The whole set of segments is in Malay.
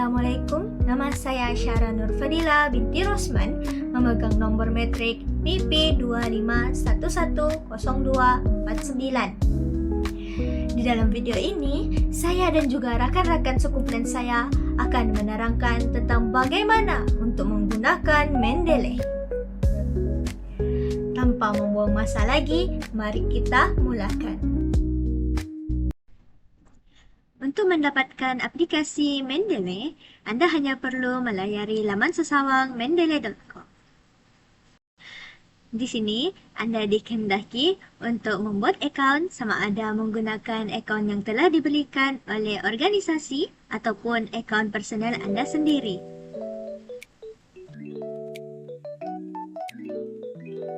Assalamualaikum, nama saya Syara Nur Fadila binti Rosman, memegang nombor metrik PP25110249. Di dalam video ini, saya dan juga rakan-rakan sekumpulan saya akan menerangkan tentang bagaimana untuk menggunakan Mendeley. Tanpa membuang masa lagi, mari kita mulakan. Untuk mendapatkan aplikasi Mendeley, Anda hanya perlu melayari laman sesawang mendeley.com. Di sini, Anda dikehendaki untuk membuat akaun sama ada menggunakan akaun yang telah diberikan oleh organisasi ataupun akaun personal Anda sendiri.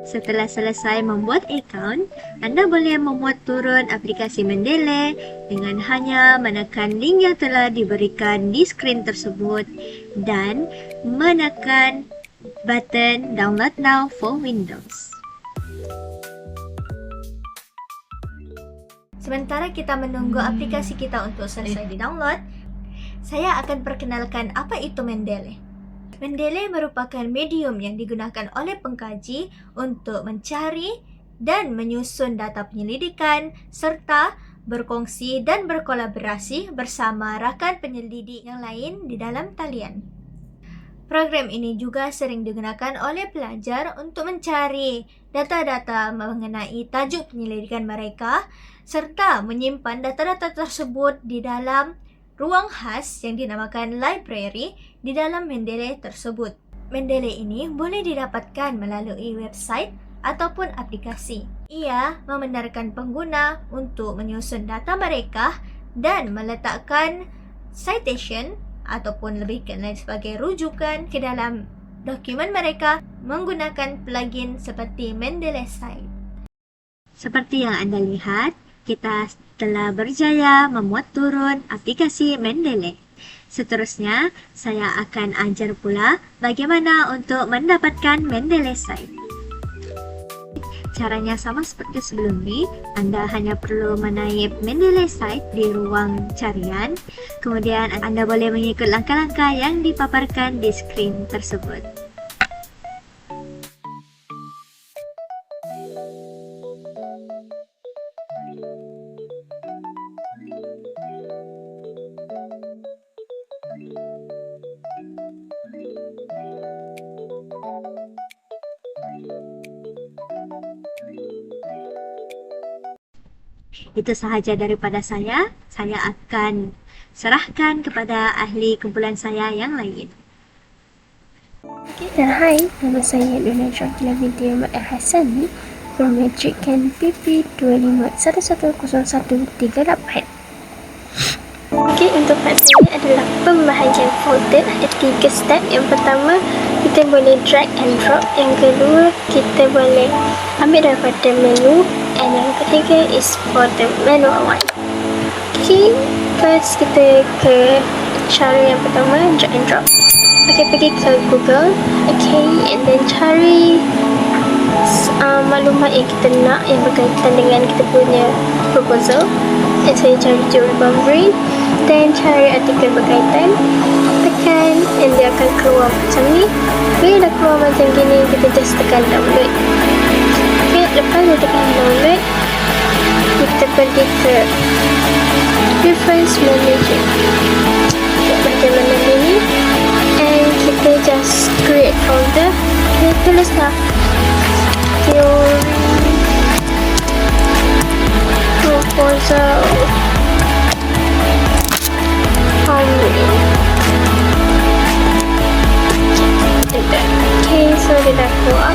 Setelah selesai membuat akaun, Anda boleh memuat turun aplikasi Mendeley dengan hanya menekan link yang telah diberikan di skrin tersebut dan menekan button Download Now for Windows. Sementara kita menunggu aplikasi kita untuk selesai di-download, saya akan perkenalkan apa itu Mendeley. Mendeley merupakan medium yang digunakan oleh pengkaji untuk mencari dan menyusun data penyelidikan serta berkongsi dan berkolaborasi bersama rakan penyelidik yang lain di dalam talian. Program ini juga sering digunakan oleh pelajar untuk mencari data-data mengenai tajuk penyelidikan mereka serta menyimpan data-data tersebut di dalam ruang khas yang dinamakan library di dalam Mendeley tersebut. Mendeley ini boleh didapatkan melalui website ataupun aplikasi. Ia membenarkan pengguna untuk menyusun data mereka dan meletakkan citation ataupun lebih kenal sebagai rujukan ke dalam dokumen mereka menggunakan plugin seperti Mendeley Site. Seperti yang Anda lihat, kita telah berjaya memuat turun aplikasi Mendeley. Seterusnya, saya akan ajar pula bagaimana untuk mendapatkan Mendeley Site. Caranya sama seperti sebelum ini, Anda hanya perlu menaip Mendeley Site di ruang carian, kemudian Anda boleh mengikut langkah-langkah yang dipaparkan di skrin tersebut. Itu sahaja daripada saya. Saya akan serahkan kepada ahli kumpulan saya yang lain. Hai, nama saya Dona Syakila binti Ahmad Al-Hasani, bermetrik PP 25110138. Untuk part ini adalah pembahagian folder. Ada 3 step. Yang pertama, kita boleh drag and drop. Yang kedua, kita boleh ambil daripada menu. And yang ketiga is for the manual one. First kita ke cara yang pertama, drag and drop. Pergi ke Google. And then cari maklumat yang kita nak yang berkaitan dengan kita punya proposal. And saya cari teori boundary. Dan cari artikel berkaitan, tekan and dia akan keluar macam ni. Bila dah keluar macam gini, kita just tekan download. Lepas dia tekan download, kita pergi ke reference manager. Macam mana ni, and kita just create folder. Kita tulislah teori proposal so dia dah keluar.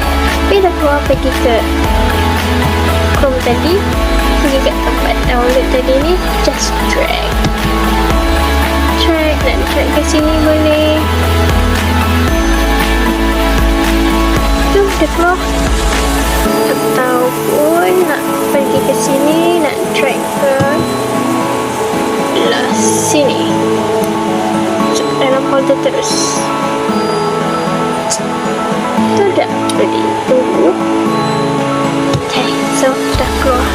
Bila dah keluar, pergi ke Chrome tadi, pergi ke tempat download tadi ni, just drag dan drag ke sini boleh. Tu dah keluar. Ataupun nak pergi ke sini, nak drag ke sini, dalam folder terus. Itu dah ready. Tunggu. So dah keluar.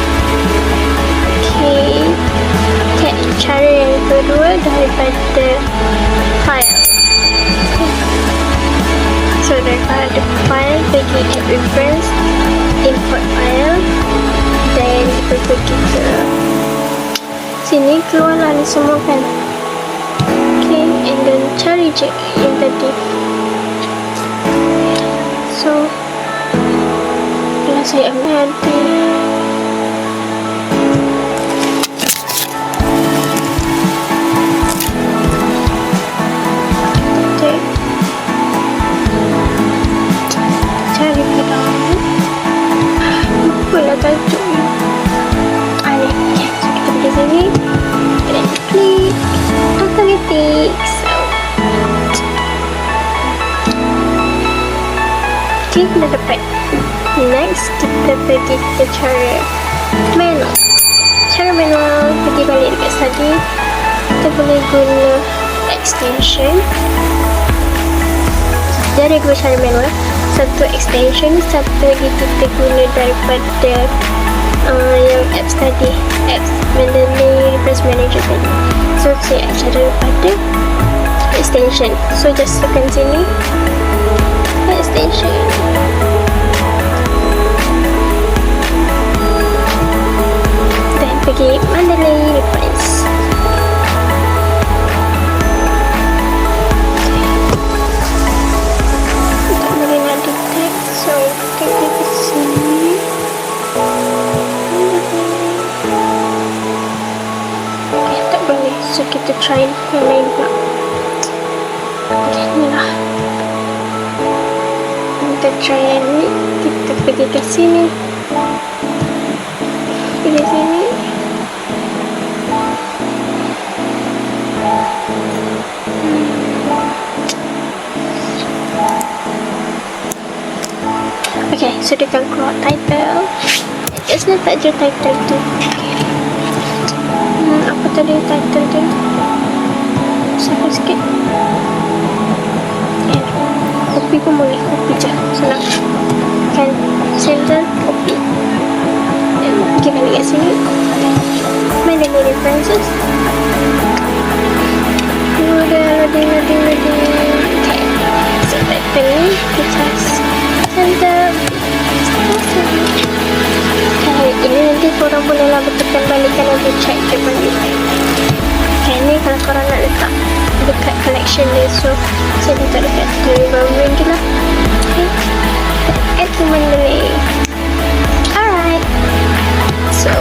Cara yang kedua daripada file. daripada file, pergi add reference, import file, dan kita pergi ke sini, keluarlah ni semua kan. Okay, and then cari je yang tadi. So bila saya ambil nanti cari pedang, lupa lah tajuk ni. Okay, so kita pergi sini dan klik automatic. So okay, dah dapat. Next, kita pergi ke cara manual. Cara manual, pergi balik dekat study. Kita boleh guna extension. Jadi dua cara manual. Satu extension, satu lagi kita guna daripada yang apps tadi, apps Mendeley Reference Manager tadi. So saya cara daripada extension. So just tekan sini extension. Dan pergi Mendeley Reference. Tak boleh nak detect, so kita pergi ke sini. Okay, tak boleh, so kita try yang lain pula. Okay, ni lah. Kita try yang ni. Kita pergi ke sini. Pergi sini. Okay, so dia akan keluar title. Just letak je title tu. Apa tadi title dia? Sampai sikit. Copy pun boleh, copy je, senang. Kan, center, copy. Dan pergi balik kat sini. Mendeley References. Loading. Okay, so title ni kita center. Okay, ini nanti korang boleh lah betulkan balikan untuk check je balik. Okay, ni kalau korang nak letak dekat collection dia, so saya letak dekat Tutorial je lah. Okay, add to Mendeley. Alright, so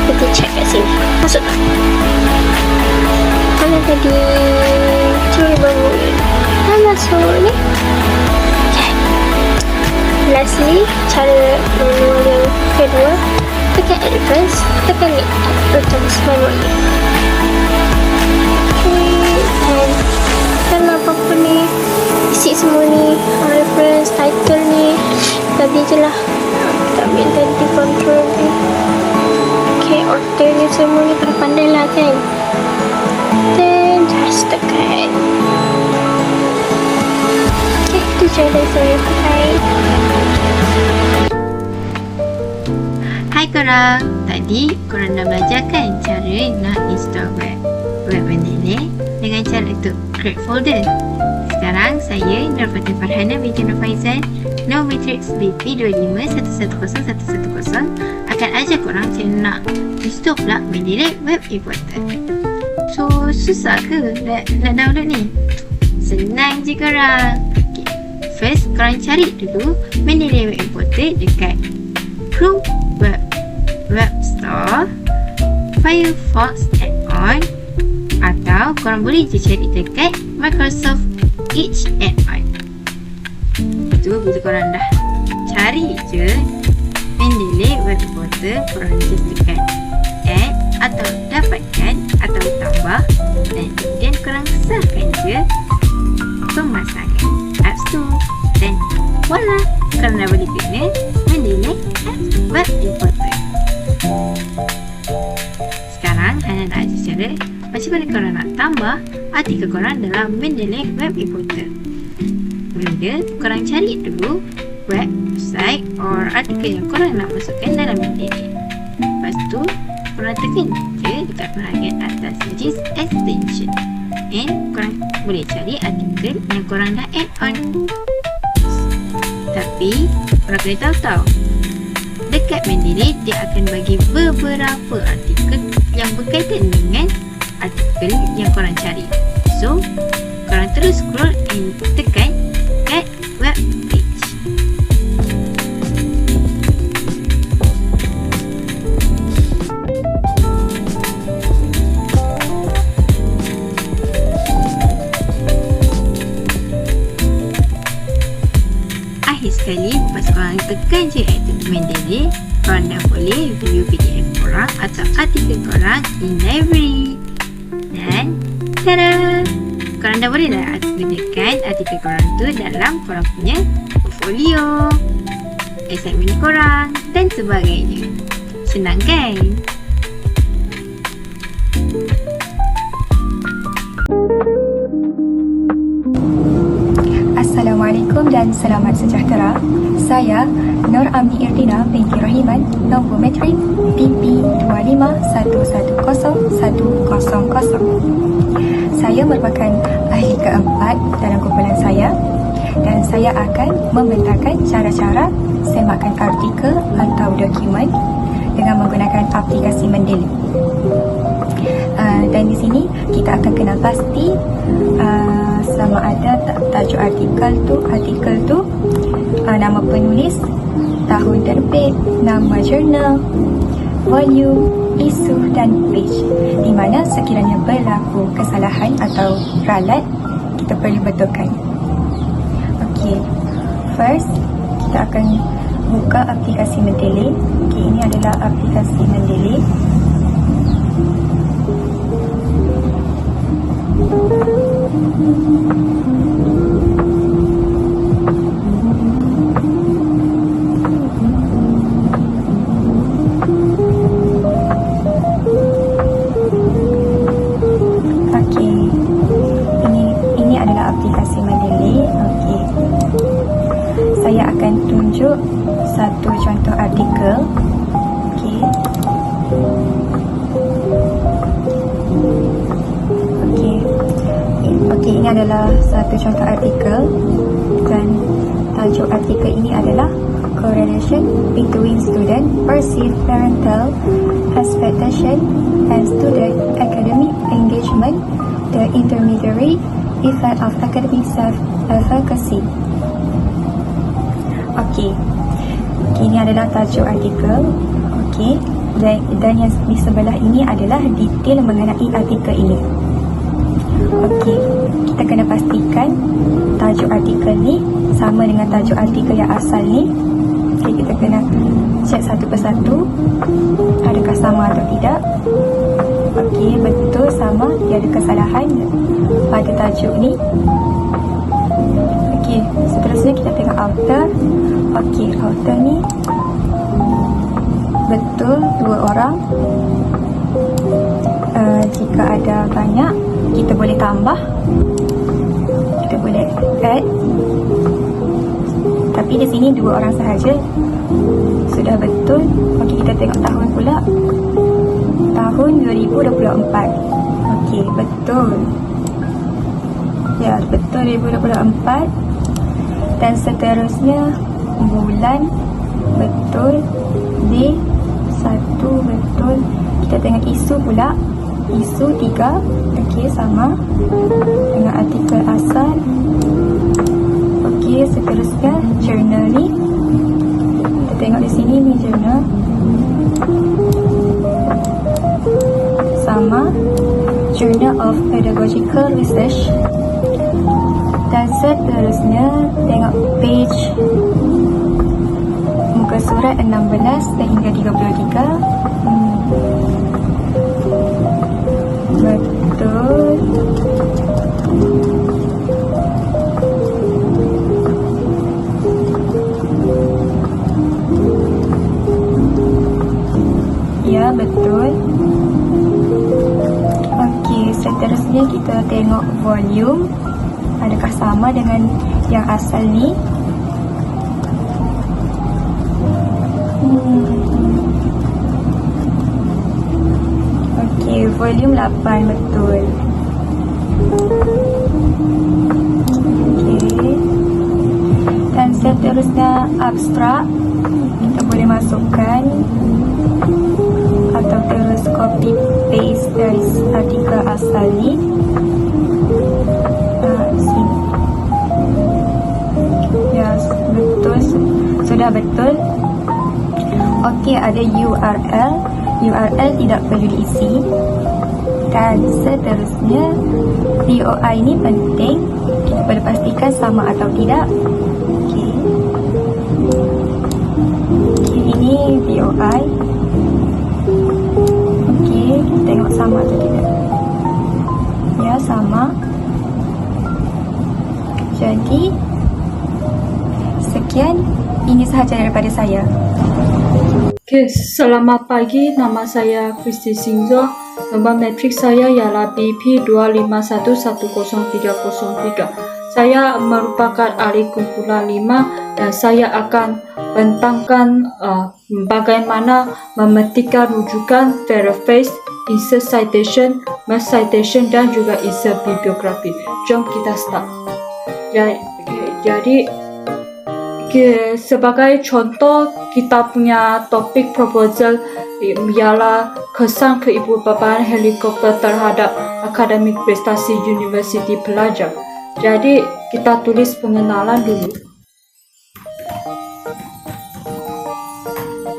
kita check kat sini. Masuk tak? Mana tadi Tutorial masuk ni. Okay, lastly, cara manual yang kedua, tekan add reference, tekan ni reference manual ni. Okay, dan kalau apa-apa ni, isi semua ni, reference, title ni, tadi je lah. Kita ambil tadi control ni. Okay, order ni semua ni kena pandai lah kan. Then just tekan. Okay, tu je dari saya. Hai korang, tadi korang dah belajar kan cara nak install web Mendeley dengan cara untuk create folder. Sekarang saya Nurfatin Farhana binti Nur Faizan, No Matrix BP25110110 akan ajar korang cara nak install pula Mendeley Web Importer. So susah ke nak download ni? Senang je korang. Okay. First korang cari dulu Mendeley Web Importer dekat Chrome Web Store, Firefox add-on, atau korang boleh je cari dekat Microsoft Edge add-on. Itu bila korang dah cari je Mendeley Web Importer, korang just tekan add atau dapatkan atau tambah, dan kemudian korang sahkan je pemasangan App Store, dan voila, korang dah boleh guna Mendeley Web Importer. Sekarang Hana nak ajar cara macam mana korang nak tambah artikel korang dalam Mendeley Web Importer. Mula korang cari dulu website or artikel yang korang nak masukkan dalam Mendeley. Lepas tu korang tekan je dekat bahagian atas which is extension, and korang boleh cari artikel yang korang dah add on. Tapi korang kena tahu tau, dekat Mendeley dia akan bagi beberapa artikel yang berkaitan dengan artikel yang korang cari. So, korang terus scroll and tekan add web page. Akhir sekali, lepas korang tekan je add to Mendeley, korang dah boleh view PDF korang atau artikel korang in library. Dan tada! Korang dah boleh dah gunakan artikel korang tu dalam korang punya portfolio, assignment korang dan sebagainya. Senang kan? Assalamualaikum dan selamat sejahtera. Saya Nur Amni Irdina binti Rahiman, nombor metrik PP25110100. Saya merupakan ahli keempat dalam kumpulan saya dan saya akan membentangkan cara-cara semakan artikel atau dokumen dengan menggunakan aplikasi Mendeley. Dan di sini kita akan kena pasti sama ada tajuk artikel tu nama penulis, tahun terbit, nama jurnal, volume, isu dan page. Di mana sekiranya berlaku kesalahan atau ralat, kita perlu betulkan. Okey, first kita akan buka aplikasi Mendeley. Okey, ini adalah aplikasi Mendeley. Ini adalah aplikasi Mendeley. Okey, saya akan tunjuk satu contoh artikel. Okey. Okey, ini adalah satu contoh artikel dan tajuk artikel ini adalah Correlation between student perceived parental expectation and student academic engagement, the intermediary effect of academic self-efficacy. Okey, ini adalah tajuk artikel. Okey, dan yang di sebelah ini adalah detail mengenai artikel ini. Okey, kita kena pastikan tajuk artikel ni sama dengan tajuk artikel yang asal ni. Okey, kita kena cek satu persatu adakah sama atau tidak. Okey, betul sama, tiada kesalahan pada tajuk ni. Okey, seterusnya kita tengok author. Okey, author ni betul, 2 orang. Jika ada banyak, kita boleh tambah, kita boleh add. Tapi di sini 2 orang sahaja, sudah betul. Okey, kita tengok tahun pula, tahun 2024. Okey, betul. Ya, betul 2024. Dan seterusnya bulan, betul. D 1, betul. Kita tengok isu pula, isu 3. Okey, sama dengan artikel asal. Okey, seterusnya jurnal ni, kita tengok di sini ni jurnal, sama, Journal of Pedagogical Research. Dan seterusnya tengok page, muka surat 16 sehingga 33. Betul. Ya, betul. Okey, seterusnya kita tengok volume. Adakah sama dengan yang asal ni? Okey, volume 8, betul. Okey. Dan seterusnya abstrak. Kita boleh masukkan atau terus copy paste dari artikel asal ni. Sini. Ya, betul. Sudah betul. Okey, ada URL. URL tidak perlu diisi. Dan seterusnya, POI ini penting. Kita perlu pastikan sama atau tidak. Okey. Okey, ini POI. Okey, kita tengok sama atau tidak. Ya, sama. Jadi, sekian. Ini sahaja daripada saya. Okay, selamat pagi. Nama saya Kristi Singzo. Nombor metrik saya ialah BP251103003. Saya merupakan ahli kumpulan 5 dan saya akan bentangkan bagaimana memetikkan rujukan, paraphrase, insert citation, merge citation dan juga insert bibliografi. Jom kita start. Jadi sebagai contoh, kita punya topik proposal ialah kesan keibubapaan helikopter terhadap akademik prestasi universiti pelajar. Jadi, kita tulis pengenalan dulu.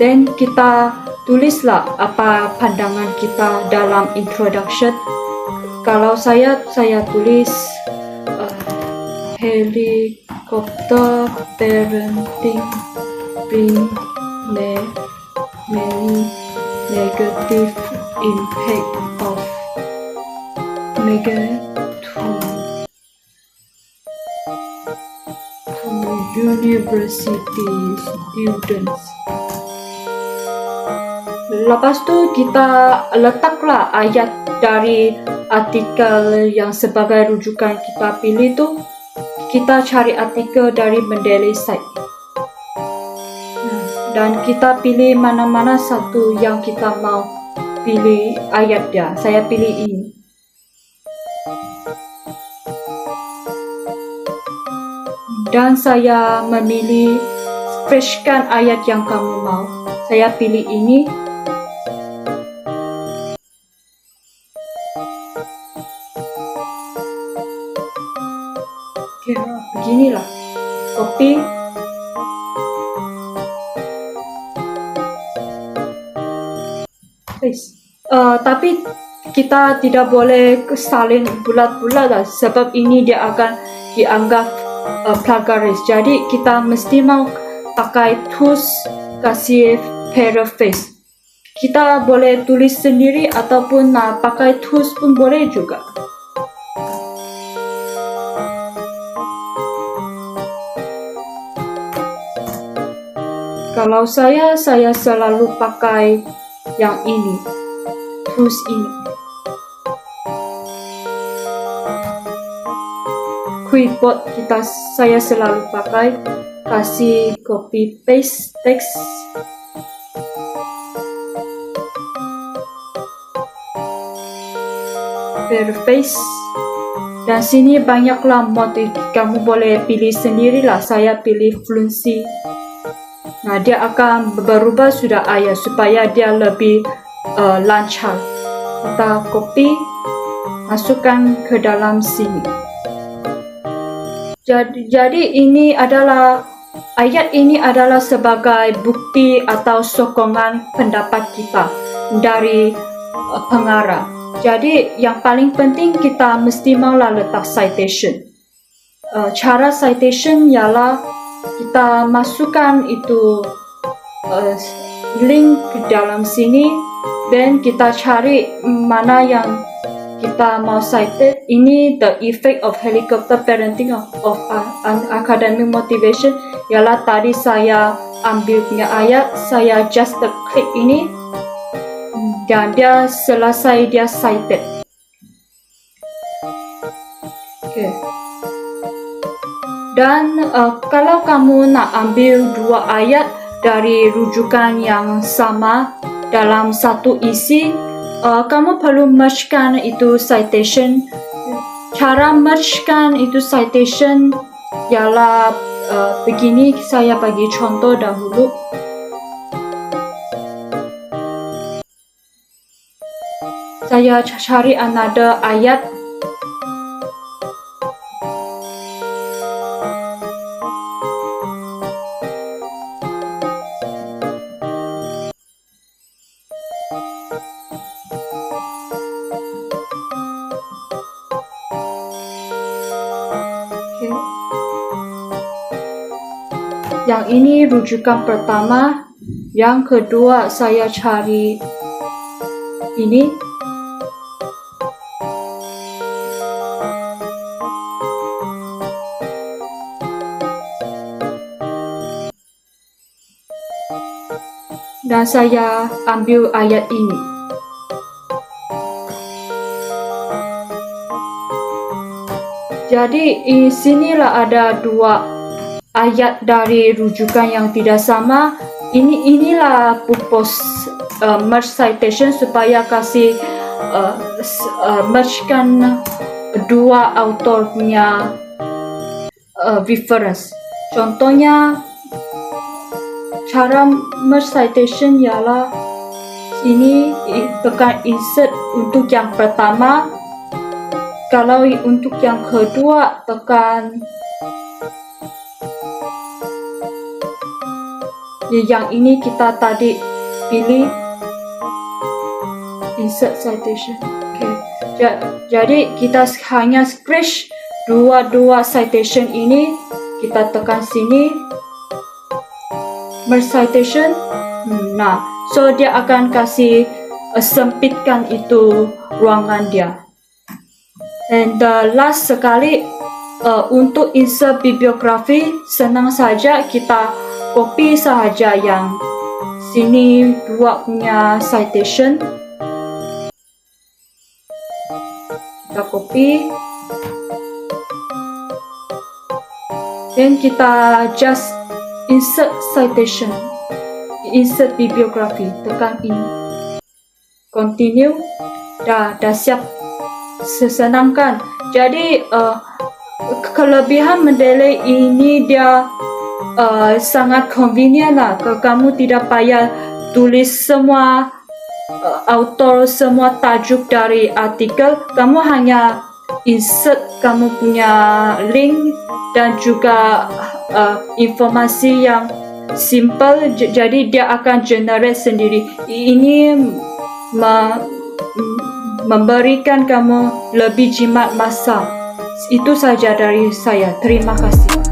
Dan kita tulislah apa pandangan kita dalam introduction. Kalau saya tulis helicopter parenting bring many negative impact of mega to university students. Lepas tu kita letaklah ayat dari artikel yang sebagai rujukan kita pilih tu. Kita cari artikel dari Mendeley site. Dan kita pilih mana-mana satu yang kita mau pilih ayat dia. Saya pilih ini. Dan saya memilih freshkan ayat yang kamu mau. Saya pilih ini. Beginilah, copy, paste. Tapi kita tidak boleh salin bulat-bulat lah, sebab ini dia akan dianggap plagiaris. Jadi kita mesti mau pakai tools kasih paraphrase. Kita boleh tulis sendiri ataupun pakai tools pun boleh juga. Kalau saya selalu pakai yang ini, tools ini. Quickboard saya selalu pakai, kasih copy paste text. Paraphrase. Dan sini banyaklah motif, kamu boleh pilih sendirilah. Saya pilih fluency. Nah, dia akan berubah sudah ayat supaya dia lebih lancar. Kita copy, masukkan ke dalam sini. Jadi ini adalah ayat ini adalah sebagai bukti atau sokongan pendapat kita dari pengarah. Jadi yang paling penting kita mesti maulah letak citation. Cara citation ialah kita masukkan itu link ke dalam sini dan kita cari mana yang kita mau cited. Ini the effect of helicopter parenting of academic motivation ialah tadi saya ambil punya ayat, saya just klik ini dan dia selesai dia cited. Okay. Dan kalau kamu nak ambil dua ayat dari rujukan yang sama dalam satu isi, kamu perlu mergekan itu citation. Cara mergekan itu citation ialah begini saya bagi contoh dahulu. Saya cari another ayat. Okay. Yang ini rujukan pertama, yang kedua saya cari ini. Dan saya ambil ayat ini. Jadi di sinilah ada dua ayat dari rujukan yang tidak sama. Inilah purpose merge citation supaya kasih mergekan dua author punya reference. Contohnya cara merge citation ialah ini tekan insert untuk yang pertama. Kalau untuk yang kedua tekan yang ini kita tadi pilih insert citation. Okay. Jadi kita hanya scratch dua citation ini, kita tekan sini merge citation. Nah, so dia akan kasih sempitkan itu ruangan dia. And last sekali untuk insert bibliografi, senang saja kita copy sahaja yang sini dua punya citation. Kita copy. Dan kita just insert citation, insert bibliografi, tekan ini. Continue. Dah siap. Sesenangkan. Jadi kelebihan Mendeley ini dia sangat convenient lah. Kamu tidak payah tulis semua author, semua tajuk dari artikel. Kamu hanya insert kamu punya link dan juga informasi yang simple. Jadi dia akan generate sendiri. Ini memberikan kamu lebih jimat masa. Itu saja dari saya. Terima kasih.